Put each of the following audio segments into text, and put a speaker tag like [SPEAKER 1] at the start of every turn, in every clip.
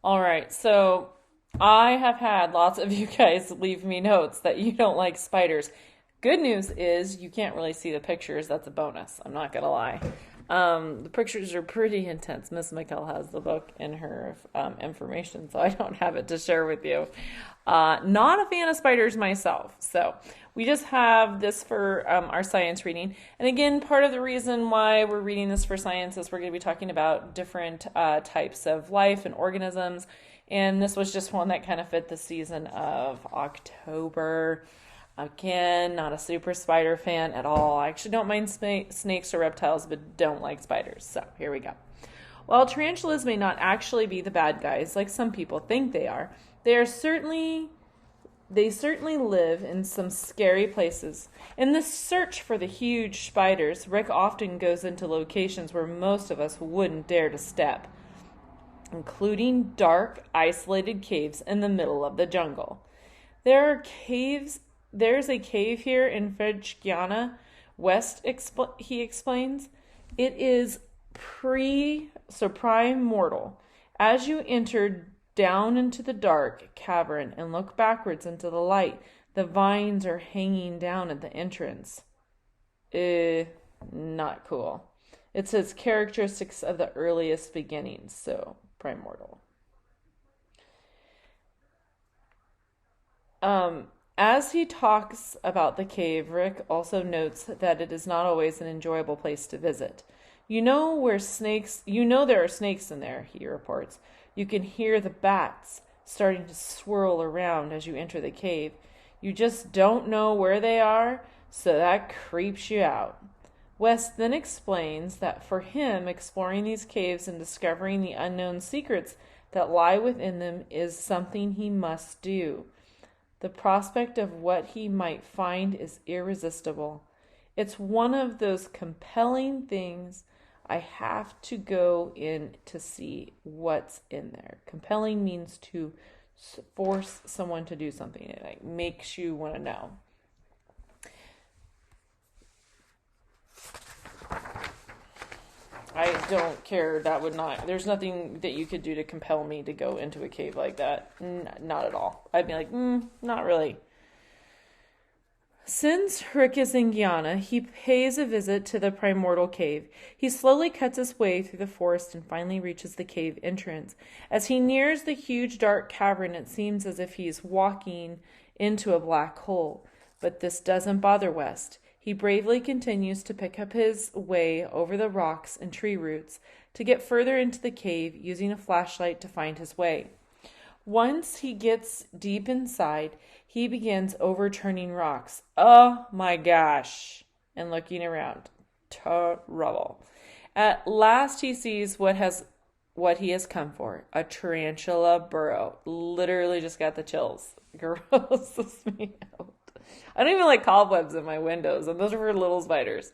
[SPEAKER 1] All right, so I have had lots of you guys leave me notes that you don't like spiders. Good news is you can't really see the pictures. That's a bonus. I'm not gonna lie. The pictures are pretty intense. Miss Mikkel has the book in her information, so I don't have it to share with you. Not a fan of spiders myself, so we just have this for our science reading. And again, part of the reason why we're reading this for science is we're going to be talking about different types of life and organisms. And this was just one that kind of fit the season of October. Again, not a super spider fan at all. I actually don't mind snakes or reptiles, but don't like spiders. So here we go. While tarantulas may not actually be the bad guys like some people think they are, they certainly live in some scary places. In this search for the huge spiders, Rick often goes into locations where most of us wouldn't dare to step, including dark, isolated caves in the middle of the jungle. There's a cave here in Fredgkiana West, he explains. It is primordial. As you enter down into the dark cavern and look backwards into the light, the vines are hanging down at the entrance. Not cool. It says characteristics of the earliest beginnings, so primordial. As he talks about the cave, Rick also notes that it is not always an enjoyable place to visit. You know there are snakes in there, he reports. You can hear the bats starting to swirl around as you enter the cave. You just don't know where they are, so that creeps you out. West then explains that for him, exploring these caves and discovering the unknown secrets that lie within them is something he must do. The prospect of what he might find is irresistible. It's one of those compelling things. I have to go in to see what's in there. Compelling means to force someone to do something. It like makes you want to know. I don't care. There's nothing that you could do to compel me to go into a cave like that. Not at all. I'd be like, not really. Since Rick is in Guyana, he pays a visit to the primordial cave. He slowly cuts his way through the forest and finally reaches the cave entrance. As he nears the huge dark cavern, it seems as if he is walking into a black hole. But this doesn't bother West. He bravely continues to pick up his way over the rocks and tree roots to get further into the cave, using a flashlight to find his way. Once he gets deep inside, he begins overturning rocks. Oh my gosh! And looking around. Trouble. At last he sees what he has come for. A tarantula burrow. Literally just got the chills. Grosses me out. I don't even like cobwebs in my windows, and those are for little spiders.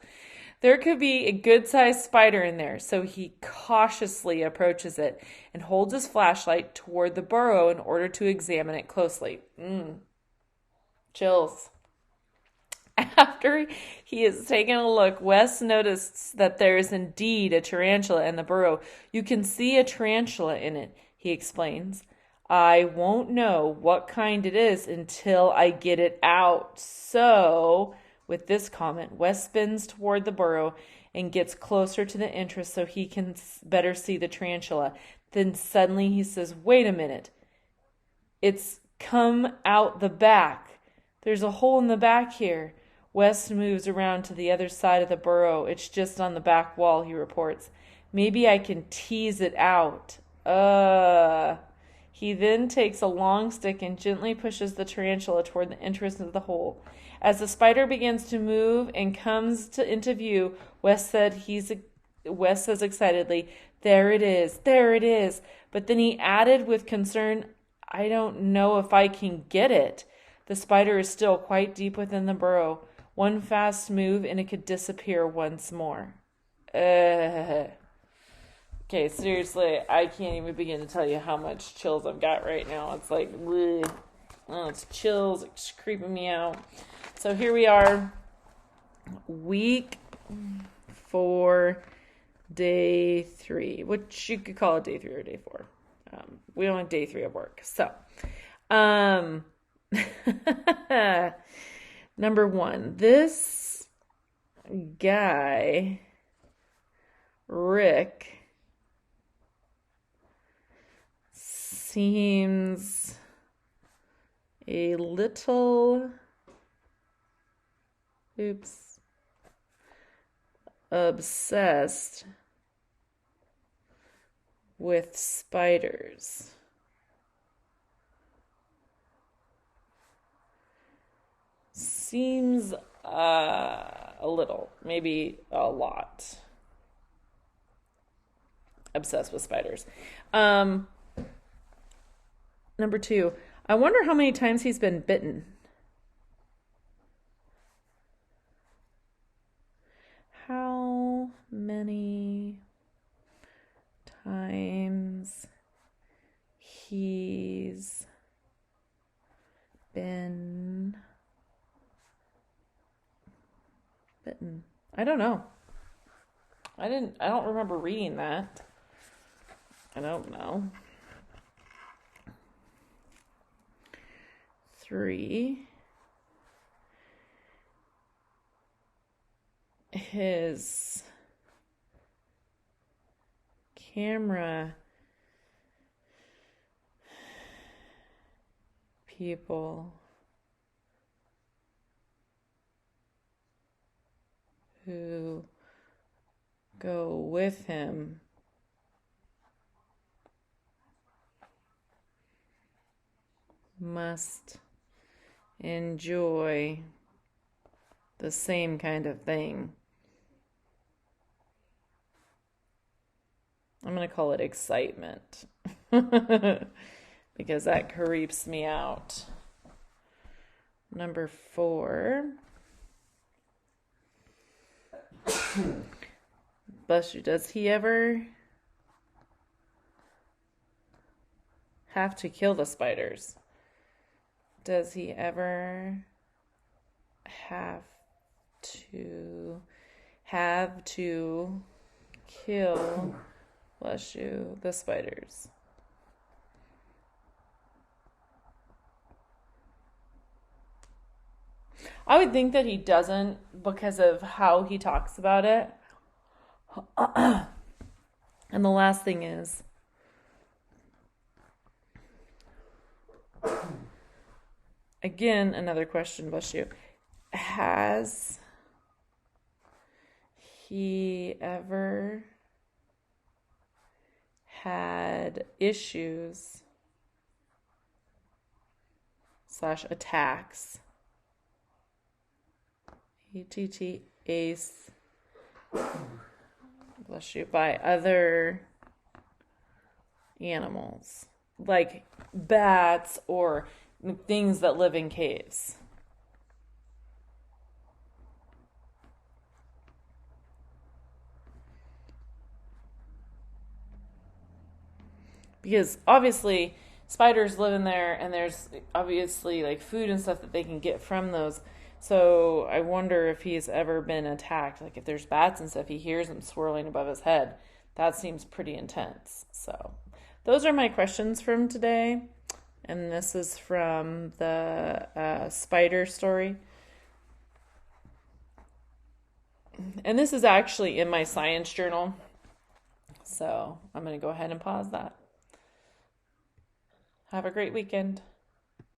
[SPEAKER 1] There could be a good-sized spider in there, so he cautiously approaches it and holds his flashlight toward the burrow in order to examine it closely. Chills. After he has taken a look, Wes notices that there is indeed a tarantula in the burrow. You can see a tarantula in it, he explains. I won't know what kind it is until I get it out. So, with this comment, Wes spins toward the burrow and gets closer to the entrance so he can better see the tarantula. Then suddenly he says, wait a minute. It's come out the back. There's a hole in the back here. Wes moves around to the other side of the burrow. It's just on the back wall, he reports. Maybe I can tease it out. He then takes a long stick and gently pushes the tarantula toward the entrance of the hole. As the spider begins to move and comes into view, Wes says excitedly, there it is, there it is. But then he added with concern, I don't know if I can get it. The spider is still quite deep within the burrow. One fast move and it could disappear once more. Okay, seriously, I can't even begin to tell you how much chills I've got right now. It's like, bleh. Oh, it's chills. It's creeping me out. So here we are, week 4, day 3, which you could call it day 3 or day 4. We only day 3 of work. So, um, number 1, this guy, Rick, seems a little, obsessed with spiders. Seems a little, maybe a lot obsessed with spiders. Number 2, I wonder how many times he's been bitten. How many times he's been bitten? I don't know. I don't remember reading that. I don't know. 3, his camera people who go with him must enjoy the same kind of thing. I'm going to call it excitement because that creeps me out. Number 4. Bless you. Does he ever have to kill the spiders? Does he ever have to kill, bless you, the spiders? I would think that he doesn't because of how he talks about it. And the last thing is, again, another question, bless you. Has he ever had issues / attacks, ACE, bless you, by other animals, like bats or things that live in caves? Because obviously spiders live in there and there's obviously like food and stuff that they can get from those. So I wonder if he's ever been attacked. Like if there's bats and stuff, he hears them swirling above his head. That seems pretty intense. So those are my questions from today. And this is from the spider story. And this is actually in my science journal. So I'm going to go ahead and pause that. Have a great weekend.